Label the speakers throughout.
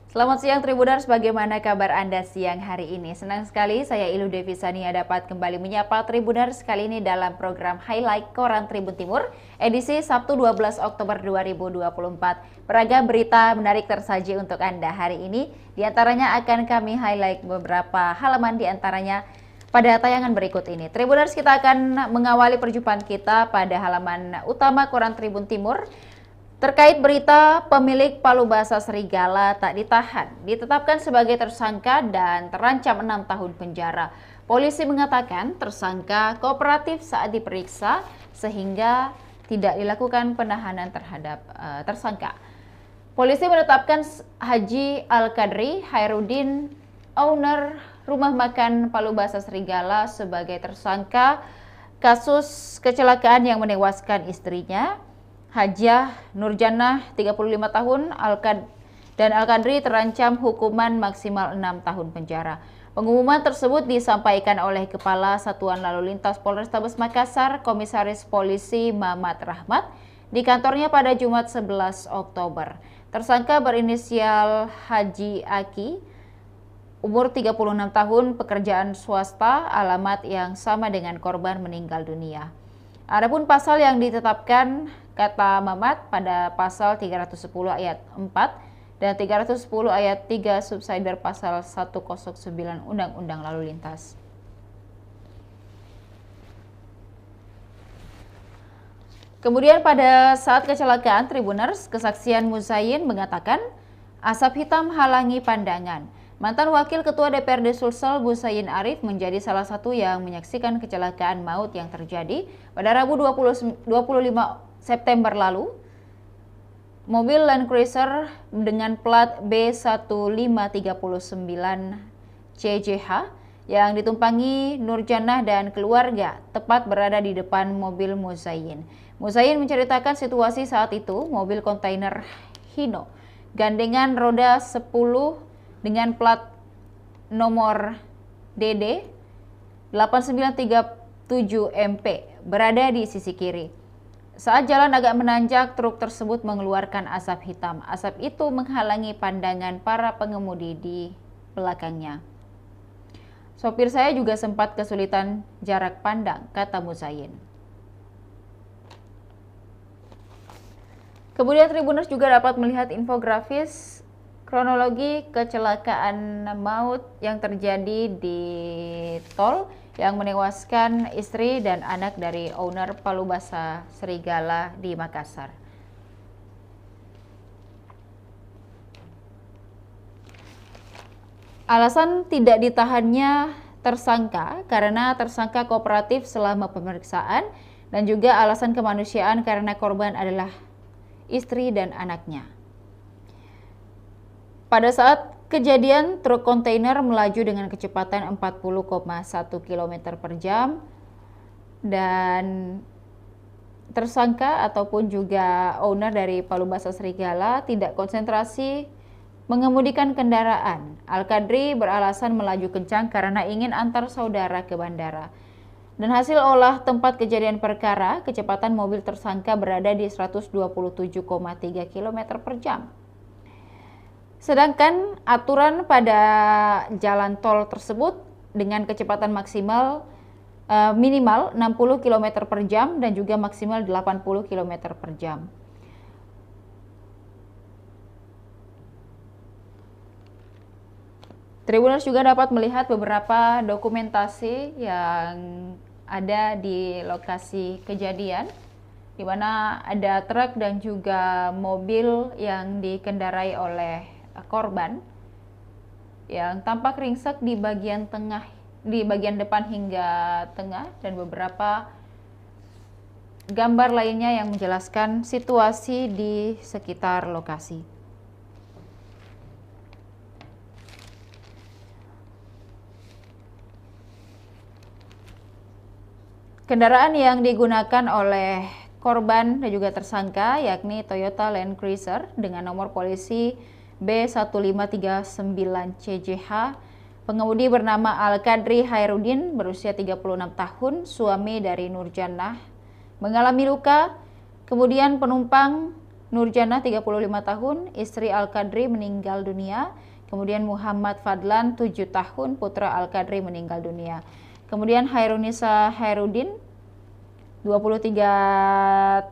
Speaker 1: Selamat siang Tribuners, bagaimana kabar Anda siang hari ini? Senang sekali saya Ilu Devisania dapat kembali menyapa Tribuners kali ini dalam program Highlight Koran Tribun Timur edisi Sabtu 12 Oktober 2024. Beragam berita menarik tersaji untuk Anda hari ini. Di antaranya akan kami highlight beberapa halaman di antaranya pada tayangan berikut ini. Tribuners, kita akan mengawali perjumpaan kita pada halaman utama Koran Tribun Timur. Terkait berita pemilik palu basah serigala tak ditahan, ditetapkan sebagai tersangka dan terancam 6 tahun penjara. Polisi mengatakan tersangka kooperatif saat diperiksa sehingga tidak dilakukan penahanan terhadap tersangka. Polisi menetapkan Haji Al-Qadri Hairudin, owner rumah makan palu basah serigala, sebagai tersangka kasus kecelakaan yang menewaskan istrinya, Hajah Nurjannah 35 tahun, dan Al-Qadri terancam hukuman maksimal 6 tahun penjara. Pengumuman tersebut disampaikan oleh Kepala Satuan Lalu Lintas Polrestabes Makassar, Komisaris Polisi Mamat Rahmat, di kantornya pada Jumat 11 Oktober. Tersangka berinisial Haji Aki, umur 36 tahun, pekerjaan swasta, alamat yang sama dengan korban meninggal dunia. Adapun pasal yang ditetapkan, kata Mamat, pada pasal 310 ayat 4 dan 310 ayat 3 subsider pasal 109 Undang-Undang Lalu Lintas. Kemudian pada saat kecelakaan Tribuners, kesaksian Muzayin mengatakan asap hitam halangi pandangan. Mantan Wakil Ketua DPRD Sulsel Busayin Arif menjadi salah satu yang menyaksikan kecelakaan maut yang terjadi pada Rabu 25 September lalu. Mobil Land Cruiser dengan plat B1539 CJH yang ditumpangi Nurjannah dan keluarga tepat berada di depan mobil Muzayin. Muzayin menceritakan situasi saat itu mobil kontainer Hino gandengan roda 10 dengan plat nomor DD 8937 MP berada di sisi kiri. Saat jalan agak menanjak, truk tersebut mengeluarkan asap hitam. Asap itu menghalangi pandangan para pengemudi di belakangnya. Sopir saya juga sempat kesulitan jarak pandang, kata Muzayin. Kemudian Tribuners juga dapat melihat infografis kronologi kecelakaan maut yang terjadi di tol yang menewaskan istri dan anak dari owner palu basah serigala di Makassar. Alasan tidak ditahannya tersangka karena tersangka kooperatif selama pemeriksaan, dan juga alasan kemanusiaan karena korban adalah istri dan anaknya. Pada saat kejadian, truk kontainer melaju dengan kecepatan 40,1 km per jam dan tersangka ataupun juga owner dari palu basah serigala tidak konsentrasi mengemudikan kendaraan. Al-Qadri beralasan melaju kencang karena ingin antar saudara ke bandara. Dan hasil olah tempat kejadian perkara, kecepatan mobil tersangka berada di 127,3 km per jam. Sedangkan aturan pada jalan tol tersebut dengan kecepatan maksimal minimal 60 km per jam dan juga maksimal 80 km per jam. Tribuners juga dapat melihat beberapa dokumentasi yang ada di lokasi kejadian, di mana ada truk dan juga mobil yang dikendarai oleh korban yang tampak ringsek di bagian tengah, di bagian depan hingga tengah, dan beberapa gambar lainnya yang menjelaskan situasi di sekitar lokasi. Kendaraan yang digunakan oleh korban dan juga tersangka yakni Toyota Land Cruiser dengan nomor polisi B1539 CJH. Pengemudi bernama Al-Qadri Hairudin, berusia 36 tahun, suami dari Nurjannah, mengalami luka. Kemudian penumpang Nurjana 35 tahun, istri Al-Qadri meninggal dunia. Kemudian Muhammad Fadlan 7 tahun, putra Al-Qadri meninggal dunia. Kemudian Hairunisa Hairudin 23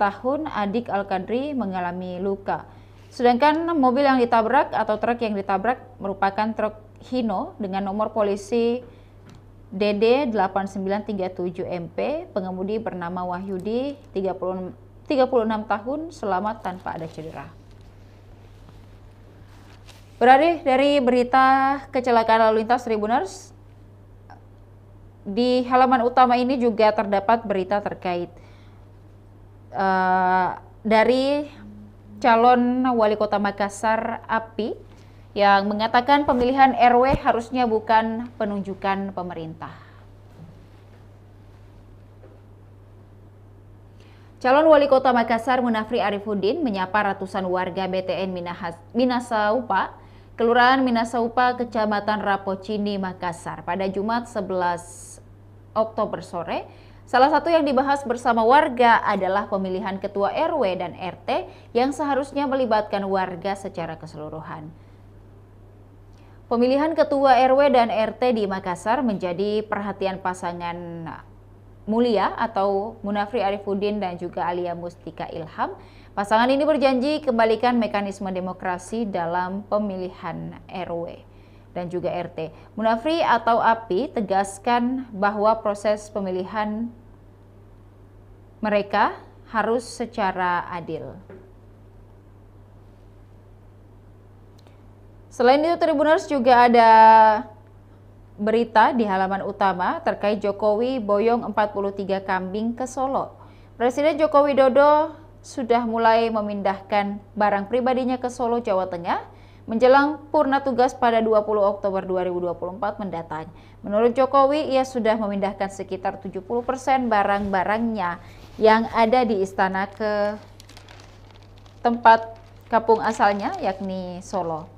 Speaker 1: tahun, adik Al-Qadri mengalami luka. Sedangkan mobil yang ditabrak atau truk yang ditabrak merupakan truk Hino dengan nomor polisi DD 8937 MP, pengemudi bernama Wahyudi 36 tahun, selamat tanpa ada cedera. Beralih dari berita kecelakaan lalu lintas Tribuners, di halaman utama ini juga terdapat berita terkait dari calon wali kota Makassar API yang mengatakan pemilihan RW harusnya bukan penunjukan pemerintah. Calon wali kota Makassar Munafri Arifuddin menyapa ratusan warga BTN Minasaupa, Kelurahan Minasaupa, Kecamatan Rapocini, Makassar pada Jumat 11 Oktober sore. Salah satu yang dibahas bersama warga adalah pemilihan ketua RW dan RT yang seharusnya melibatkan warga secara keseluruhan. Pemilihan ketua RW dan RT di Makassar menjadi perhatian pasangan mulia atau Munafri Arifuddin dan juga Alia Mustika Ilham. Pasangan ini berjanji kembalikan mekanisme demokrasi dalam pemilihan RW dan juga RT. Munafri atau API tegaskan bahwa proses pemilihan mereka harus secara adil. Selain itu, Tribuners, juga ada berita di halaman utama terkait Jokowi boyong 43 kambing ke Solo. Presiden Joko Widodo sudah mulai memindahkan barang pribadinya ke Solo, Jawa Tengah menjelang purna tugas pada 20 Oktober 2024 mendatang. Menurut Jokowi, ia sudah memindahkan sekitar 70% barang-barangnya yang ada di istana ke tempat kampung asalnya, yakni Solo.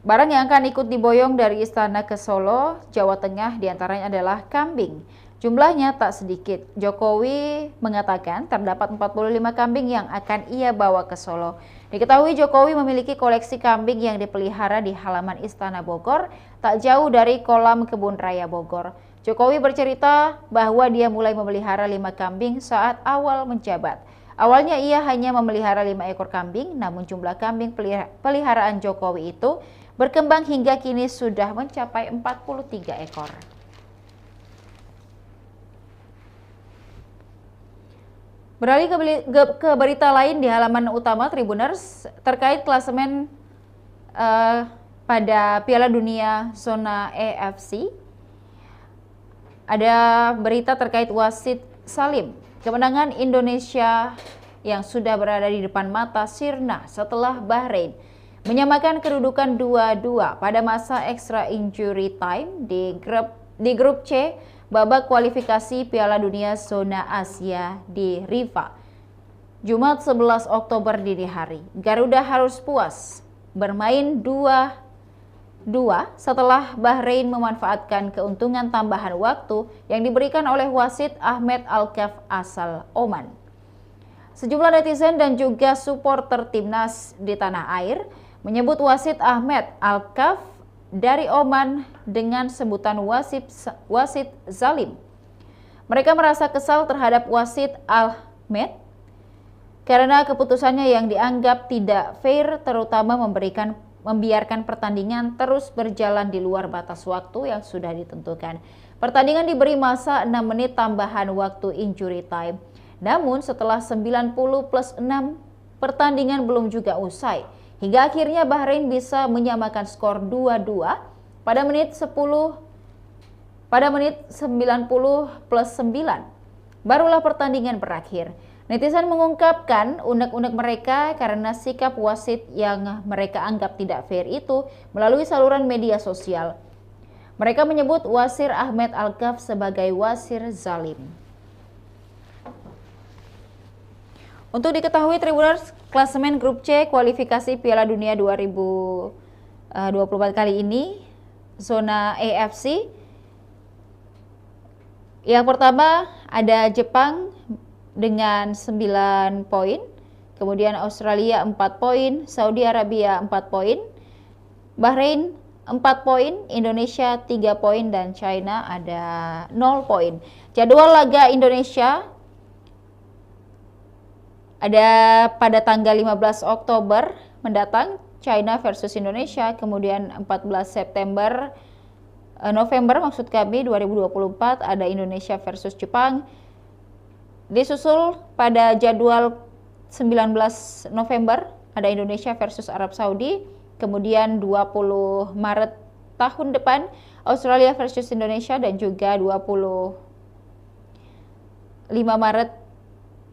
Speaker 1: Barang yang akan ikut diboyong dari istana ke Solo, Jawa Tengah diantaranya adalah kambing. Jumlahnya tak sedikit. Jokowi mengatakan terdapat 45 kambing yang akan ia bawa ke Solo. Diketahui Jokowi memiliki koleksi kambing yang dipelihara di halaman Istana Bogor, tak jauh dari kolam kebun raya Bogor. Jokowi bercerita bahwa dia mulai memelihara 5 kambing saat awal menjabat. Awalnya ia hanya memelihara 5 ekor kambing, namun jumlah kambing peliharaan Jokowi itu berkembang hingga kini sudah mencapai 43 ekor. Beralih ke berita lain di halaman utama Tribuners terkait klasemen pada Piala Dunia zona AFC. Ada berita terkait wasit Salim. Kemenangan Indonesia yang sudah berada di depan mata sirna setelah Bahrain menyamakan kedudukan 2-2 pada masa extra injury time di grup C babak kualifikasi Piala Dunia zona Asia di Rifa. Jumat 11 Oktober dini hari, Garuda harus puas bermain 2-2 setelah Bahrain memanfaatkan keuntungan tambahan waktu yang diberikan oleh wasit Ahmed Alkaf asal Oman. Sejumlah netizen dan juga supporter timnas di tanah air menyebut wasit Ahmed Alkaf dari Oman dengan sebutan wasit zalim. Mereka merasa kesal terhadap wasit Ahmed karena keputusannya yang dianggap tidak fair, terutama membiarkan pertandingan terus berjalan di luar batas waktu yang sudah ditentukan. Pertandingan diberi masa 6 menit tambahan waktu injury time. Namun setelah 90 plus 6, pertandingan belum juga usai. Hingga akhirnya Bahrain bisa menyamakan skor 2-2 pada menit 90 plus 9. Barulah pertandingan berakhir. Netizen mengungkapkan unek-unek mereka karena sikap wasit yang mereka anggap tidak fair itu melalui saluran media sosial. Mereka menyebut wasit Ahmed Alkaf sebagai wasit zalim. Untuk diketahui Tribuners, klasemen grup C kualifikasi Piala Dunia 2024 kali ini zona AFC. Yang pertama ada Jepang dengan 9 poin, kemudian Australia 4 poin, Saudi Arabia 4 poin, Bahrain 4 poin, Indonesia 3 poin, dan China ada 0 poin. Jadwal laga Indonesia ada pada tanggal 15 Oktober mendatang, China versus Indonesia, kemudian 14 November maksud kami 2024 ada Indonesia versus Jepang. Disusul pada jadwal 19 November ada Indonesia versus Arab Saudi, kemudian 20 Maret tahun depan Australia versus Indonesia, dan juga 25 Maret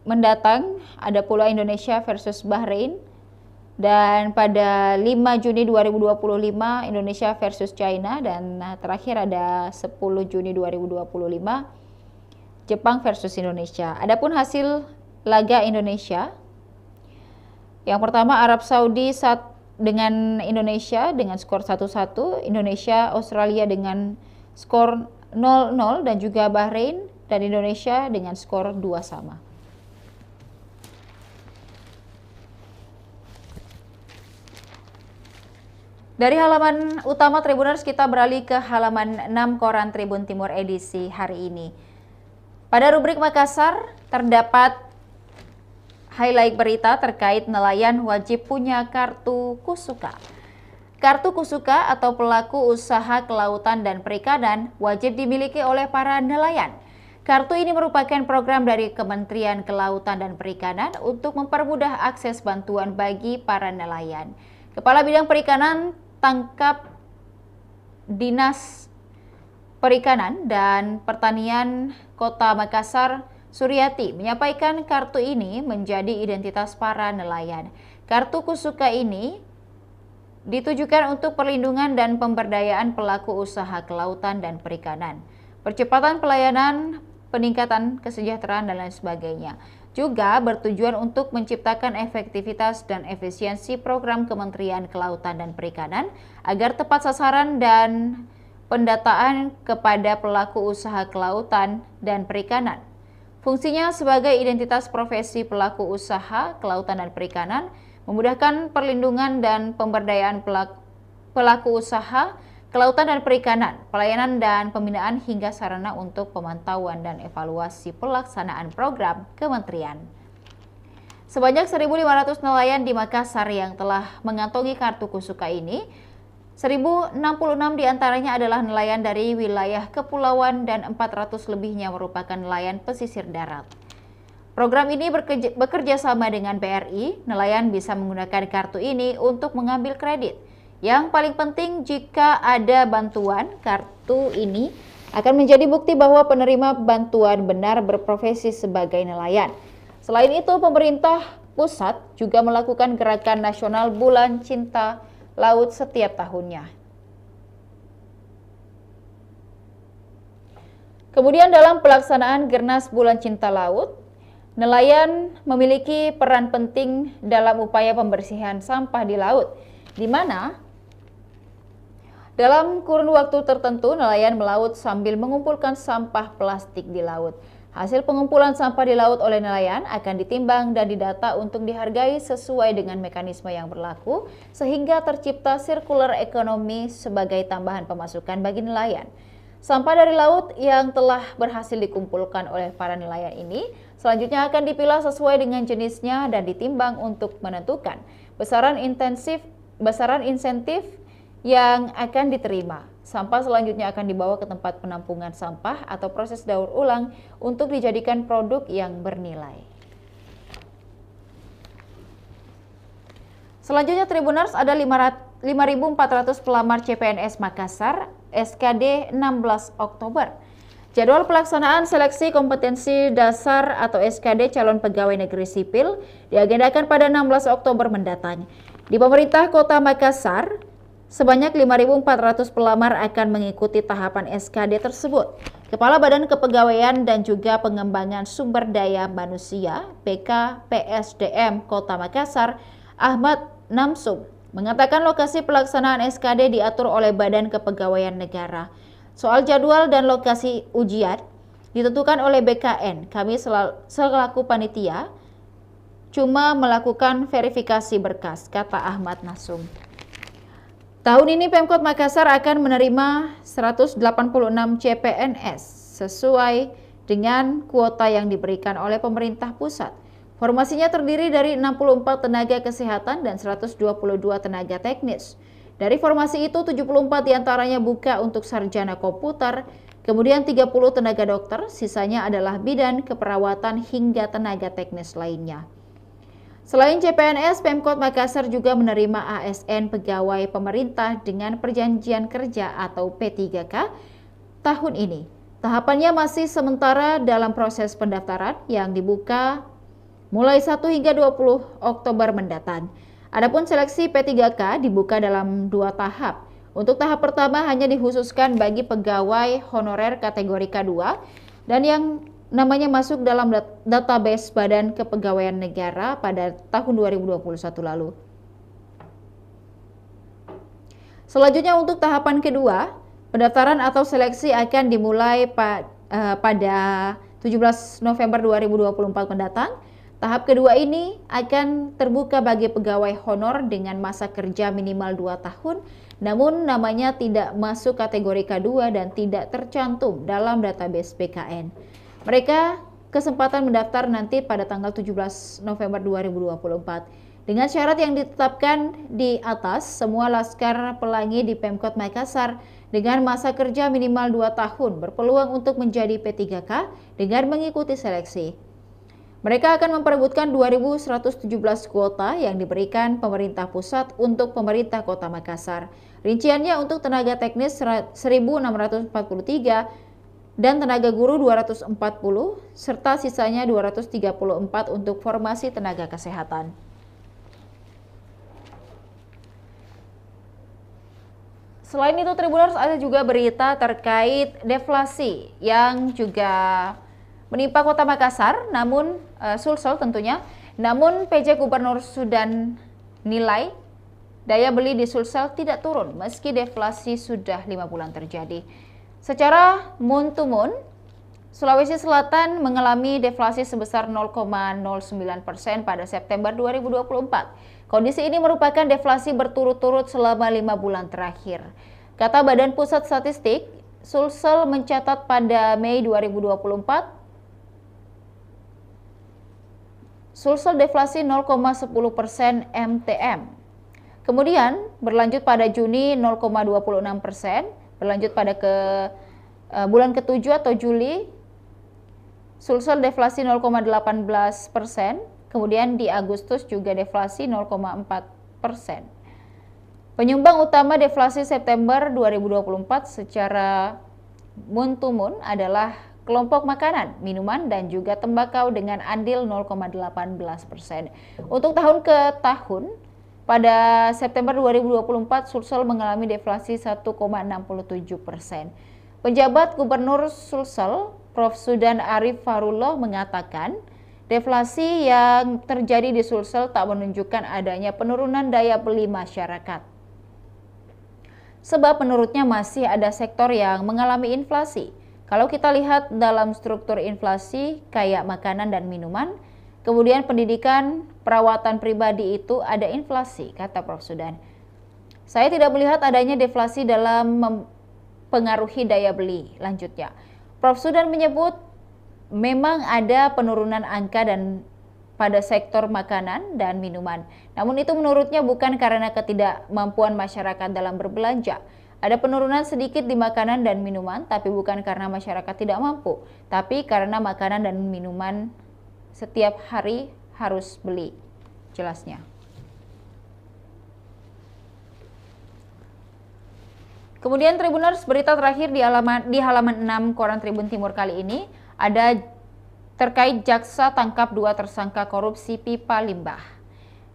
Speaker 1: mendatang ada pula Indonesia versus Bahrain, dan pada 5 Juni 2025 Indonesia versus China, dan terakhir ada 10 Juni 2025 Jepang versus Indonesia. Adapun hasil laga Indonesia, yang pertama Arab Saudi dengan Indonesia dengan skor 1-1, Indonesia Australia dengan skor 0-0, dan juga Bahrain dan Indonesia dengan skor 2-2. Dari halaman utama Tribuners kita beralih ke halaman 6 Koran Tribun Timur edisi hari ini. Pada rubrik Makassar terdapat highlight berita terkait nelayan wajib punya kartu Kusuka. Kartu Kusuka atau pelaku usaha kelautan dan perikanan wajib dimiliki oleh para nelayan. Kartu ini merupakan program dari Kementerian Kelautan dan Perikanan untuk mempermudah akses bantuan bagi para nelayan. Kepala Bidang Perikanan Tangkap Dinas Perikanan dan Pertanian Kota Makassar, Suryati, menyampaikan kartu ini menjadi identitas para nelayan. Kartu Kusuka ini ditujukan untuk perlindungan dan pemberdayaan pelaku usaha kelautan dan perikanan, percepatan pelayanan, peningkatan kesejahteraan, dan lain sebagainya. Juga bertujuan untuk menciptakan efektivitas dan efisiensi program Kementerian Kelautan dan Perikanan agar tepat sasaran dan pendataan kepada pelaku usaha kelautan dan perikanan. Fungsinya sebagai identitas profesi pelaku usaha kelautan dan perikanan, memudahkan perlindungan dan pemberdayaan pelaku usaha kelautan dan perikanan, pelayanan dan pembinaan, hingga sarana untuk pemantauan dan evaluasi pelaksanaan program kementerian. Sebanyak 1.500 nelayan di Makassar yang telah mengantongi kartu Kusuka ini, 1.066 diantaranya adalah nelayan dari wilayah kepulauan dan 400 lebihnya merupakan nelayan pesisir darat. Program ini bekerja sama dengan BRI, nelayan bisa menggunakan kartu ini untuk mengambil kredit. Yang paling penting, jika ada bantuan, kartu ini akan menjadi bukti bahwa penerima bantuan benar berprofesi sebagai nelayan. Selain itu, pemerintah pusat juga melakukan gerakan nasional Bulan Cinta Laut setiap tahunnya. Kemudian dalam pelaksanaan Gernas Bulan Cinta Laut, nelayan memiliki peran penting dalam upaya pembersihan sampah di laut, di mana dalam kurun waktu tertentu nelayan melaut sambil mengumpulkan sampah plastik di laut. Hasil pengumpulan sampah di laut oleh nelayan akan ditimbang dan didata untuk dihargai sesuai dengan mekanisme yang berlaku, sehingga tercipta sirkular ekonomi sebagai tambahan pemasukan bagi nelayan. Sampah dari laut yang telah berhasil dikumpulkan oleh para nelayan ini selanjutnya akan dipilah sesuai dengan jenisnya dan ditimbang untuk menentukan besaran insentif yang akan diterima. Sampah selanjutnya akan dibawa ke tempat penampungan sampah atau proses daur ulang untuk dijadikan produk yang bernilai. Selanjutnya Tribuners, ada 5.400 pelamar CPNS Makassar, SKD 16 Oktober. Jadwal pelaksanaan seleksi kompetensi dasar atau SKD calon pegawai negeri sipil diagendakan pada 16 Oktober mendatang. Di pemerintah Kota Makassar, sebanyak 5.400 pelamar akan mengikuti tahapan SKD tersebut. Kepala Badan Kepegawaian dan juga Pengembangan Sumber Daya Manusia (BKPSDM) Kota Makassar, Ahmad Namsum, mengatakan lokasi pelaksanaan SKD diatur oleh Badan Kepegawaian Negara. Soal jadwal dan lokasi ujian ditentukan oleh BKN. Kami selaku panitia cuma melakukan verifikasi berkas, kata Ahmad Nasum. Tahun ini Pemkot Makassar akan menerima 186 CPNS sesuai dengan kuota yang diberikan oleh pemerintah pusat. Formasinya terdiri dari 64 tenaga kesehatan dan 122 tenaga teknis. Dari formasi itu 74 diantaranya buka untuk sarjana komputer, kemudian 30 tenaga dokter, sisanya adalah bidan, keperawatan hingga tenaga teknis lainnya. Selain CPNS, Pemkot Makassar juga menerima ASN pegawai pemerintah dengan perjanjian kerja atau P3K tahun ini. Tahapannya masih sementara dalam proses pendaftaran yang dibuka mulai 1 hingga 20 Oktober mendatang. Adapun seleksi P3K dibuka dalam 2 tahap. Untuk tahap pertama hanya dikhususkan bagi pegawai honorer kategori K2 dan yang namanya masuk dalam database Badan Kepegawaian Negara pada tahun 2021 lalu. Selanjutnya untuk tahapan kedua, pendaftaran atau seleksi akan dimulai pada 17 November 2024 mendatang. Tahap kedua ini akan terbuka bagi pegawai honor dengan masa kerja minimal 2 tahun, namun namanya tidak masuk kategori K2 dan tidak tercantum dalam database BKN. Mereka kesempatan mendaftar nanti pada tanggal 17 November 2024. Dengan syarat yang ditetapkan di atas, semua laskar pelangi di Pemkot Makassar dengan masa kerja minimal 2 tahun berpeluang untuk menjadi P3K dengan mengikuti seleksi. Mereka akan memperebutkan 2.117 kuota yang diberikan pemerintah pusat untuk pemerintah Kota Makassar. Rinciannya untuk tenaga teknis 1.643 dan tenaga guru 240, serta sisanya 234 untuk formasi tenaga kesehatan. Selain itu, Tribuners, ada juga berita terkait deflasi yang juga menimpa Kota Makassar, namun Sulsel tentunya. Namun PJ Gubernur Sudan nilai daya beli di Sulsel tidak turun meski deflasi sudah 5 bulan terjadi. Secara moon to moon, Sulawesi Selatan mengalami deflasi sebesar 0,09% pada September 2024. Kondisi ini merupakan deflasi berturut-turut selama 5 bulan terakhir. Kata Badan Pusat Statistik, Sulsel mencatat pada Mei 2024 Sulsel deflasi 0,10% MTM. Kemudian berlanjut pada Juni 0,26%, berlanjut pada bulan ke-7 atau Juli Sulsel deflasi 0,18%, kemudian di Agustus juga deflasi 0,4%. Penyumbang utama deflasi September 2024 secara moon to moon adalah kelompok makanan, minuman, dan juga tembakau dengan andil 0,18%. Untuk tahun ke tahun, pada September 2024, Sulsel mengalami deflasi 1,67%. Penjabat Gubernur Sulsel, Prof. Sudan Arif Farullah mengatakan, deflasi yang terjadi di Sulsel tak menunjukkan adanya penurunan daya beli masyarakat. Sebab menurutnya masih ada sektor yang mengalami inflasi. Kalau kita lihat dalam struktur inflasi kayak makanan dan minuman, kemudian pendidikan, perawatan pribadi itu ada inflasi, kata Prof. Sudan. Saya tidak melihat adanya deflasi dalam mempengaruhi daya beli, lanjutnya. Prof. Sudan menyebut memang ada penurunan angka dan pada sektor makanan dan minuman. Namun itu menurutnya bukan karena ketidakmampuan masyarakat dalam berbelanja. Ada penurunan sedikit di makanan dan minuman, tapi bukan karena masyarakat tidak mampu, tapi karena makanan dan minuman setiap hari harus beli, jelasnya. Kemudian Tribuners, berita terakhir di halaman 6 Koran Tribun Timur kali ini ada terkait jaksa tangkap 2 tersangka korupsi pipa limbah.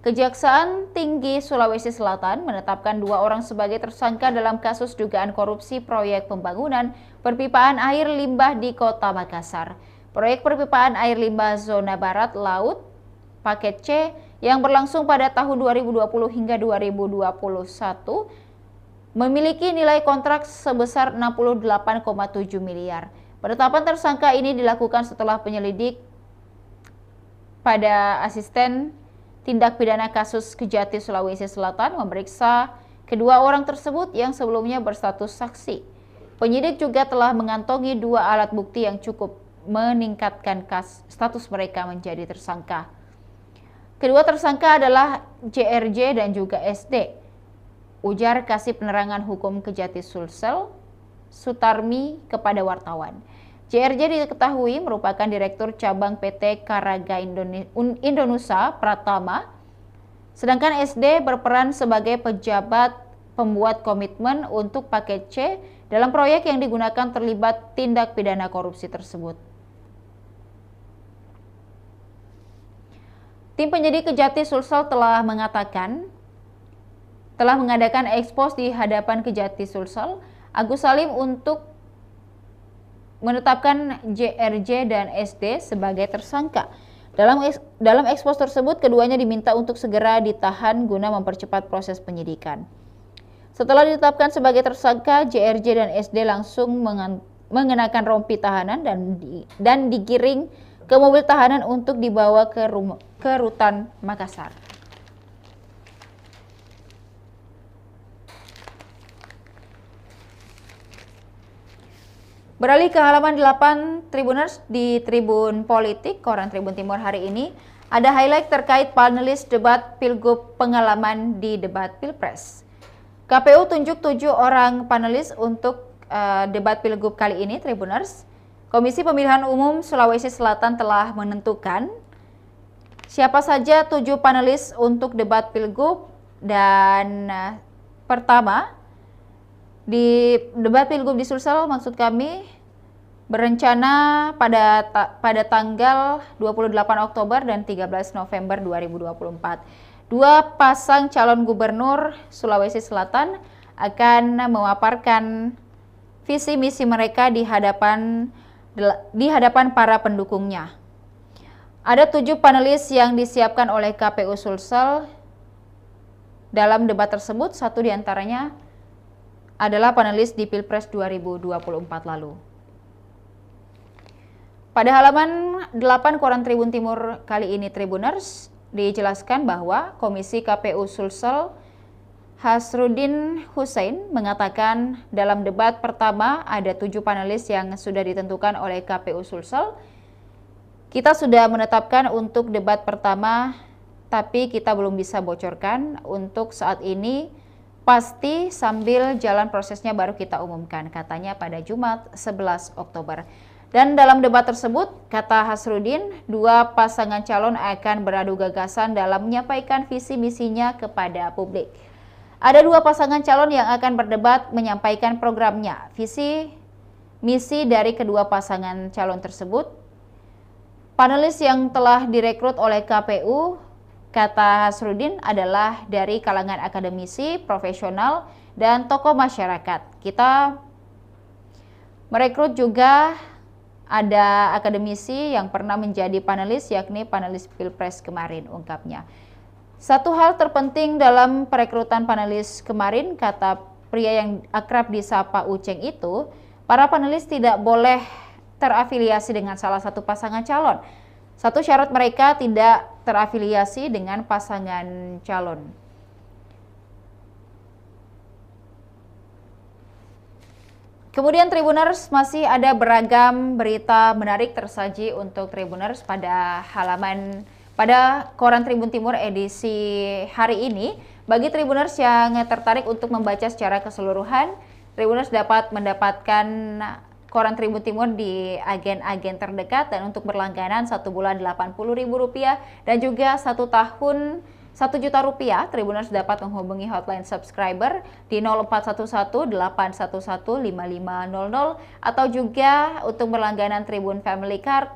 Speaker 1: Kejaksaan Tinggi Sulawesi Selatan menetapkan 2 orang sebagai tersangka dalam kasus dugaan korupsi proyek pembangunan perpipaan air limbah di Kota Makassar. Proyek perpipaan air limbah zona barat laut paket C yang berlangsung pada tahun 2020 hingga 2021 memiliki nilai kontrak sebesar 68,7 miliar. Penetapan tersangka ini dilakukan setelah penyelidik pada Asisten Tindak Pidana Kasus Kejati Sulawesi Selatan memeriksa kedua orang tersebut yang sebelumnya berstatus saksi. Penyidik juga telah mengantongi 2 alat bukti yang cukup meningkatkan status mereka menjadi tersangka. Kedua tersangka adalah JRJ dan juga SD. Ujar Kasih Penerangan Hukum Kejati Sulsel, Sutarmi kepada wartawan. JRJ diketahui merupakan Direktur Cabang PT Karaga Indonesia Pratama, sedangkan SD berperan sebagai pejabat pembuat komitmen untuk paket C dalam proyek yang digunakan terlibat tindak pidana korupsi tersebut. Tim penyidik Kejati Sulsel telah mengadakan ekspos di hadapan Kejati Sulsel Agus Salim untuk menetapkan JRJ dan SD sebagai tersangka. Dalam ekspos tersebut, keduanya diminta untuk segera ditahan guna mempercepat proses penyidikan. Setelah ditetapkan sebagai tersangka, JRJ dan SD langsung mengenakan rompi tahanan dan digiring ke mobil tahanan untuk dibawa ke Rutan Makassar. Beralih ke halaman 8 Tribuners di Tribun Politik, Koran Tribun Timur hari ini, ada highlight terkait panelis debat Pilgub pengalaman di debat Pilpres. KPU tunjuk 7 orang panelis untuk debat Pilgub kali ini, Tribuners. Komisi Pemilihan Umum Sulawesi Selatan telah menentukan siapa saja 7 panelis untuk debat Pilgub dan pertama, di debat Pilgub di Sulsel, maksud kami, berencana pada tanggal 28 Oktober dan 13 November 2024. 2 pasang calon gubernur Sulawesi Selatan akan memaparkan visi misi mereka di hadapan para pendukungnya. Ada 7 panelis yang disiapkan oleh KPU Sulsel dalam debat tersebut, 1 diantaranya adalah panelis di Pilpres 2024 lalu. Pada halaman 8 Koran Tribun Timur kali ini, Tribuners, dijelaskan bahwa Komisi KPU Sulsel Hasrudin Hussein mengatakan dalam debat pertama ada 7 panelis yang sudah ditentukan oleh KPU Sulsel. Kita sudah menetapkan untuk debat pertama, tapi kita belum bisa bocorkan untuk saat ini. Pasti sambil jalan prosesnya baru kita umumkan, katanya pada Jumat 11 Oktober. Dan dalam debat tersebut, kata Hasrudin, 2 pasangan calon akan beradu gagasan dalam menyampaikan visi misinya kepada publik. Ada 2 pasangan calon yang akan berdebat menyampaikan programnya. Visi misi dari kedua pasangan calon tersebut. Panelis yang telah direkrut oleh KPU, kata Hasrudin, adalah dari kalangan akademisi, profesional, dan tokoh masyarakat. Kita merekrut juga ada akademisi yang pernah menjadi panelis, yakni panelis Pilpres kemarin, ungkapnya. Satu hal terpenting dalam perekrutan panelis kemarin, kata pria yang akrab disapa Uceng itu, para panelis tidak boleh terafiliasi dengan salah satu pasangan calon. Satu syarat mereka tidak terafiliasi dengan pasangan calon. Kemudian Tribuners, masih ada beragam berita menarik tersaji untuk Tribuners pada Koran Tribun Timur edisi hari ini. Bagi Tribuners yang tertarik untuk membaca secara keseluruhan, Tribuners dapat mendapatkan Koran Tribun Timur di agen-agen terdekat, dan untuk berlangganan 1 bulan Rp80.000 dan juga 1 tahun Rp1.000.000, Tribuners dapat menghubungi hotline subscriber di 0411 811 5500, atau juga untuk berlangganan Tribun Family Card,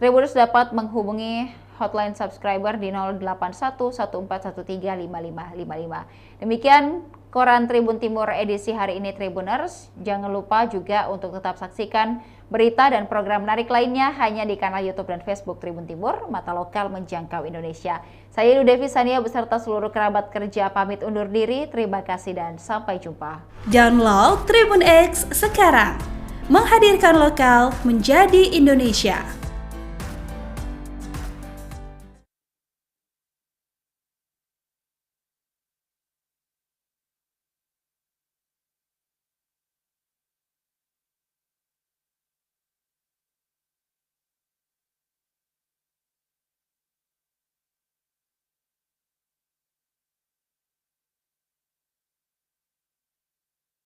Speaker 1: Tribuners dapat menghubungi hotline subscriber di 081 1413 5555. Demikian Koran Tribun Timur edisi hari ini, Tribuners. Jangan lupa juga untuk tetap saksikan berita dan program menarik lainnya hanya di kanal YouTube dan Facebook Tribun Timur, mata lokal menjangkau Indonesia. Saya Ilu Devi Sania beserta seluruh kerabat kerja pamit undur diri. Terima kasih dan sampai jumpa.
Speaker 2: Download Tribun X sekarang. menghadirkan lokal menjadi Indonesia.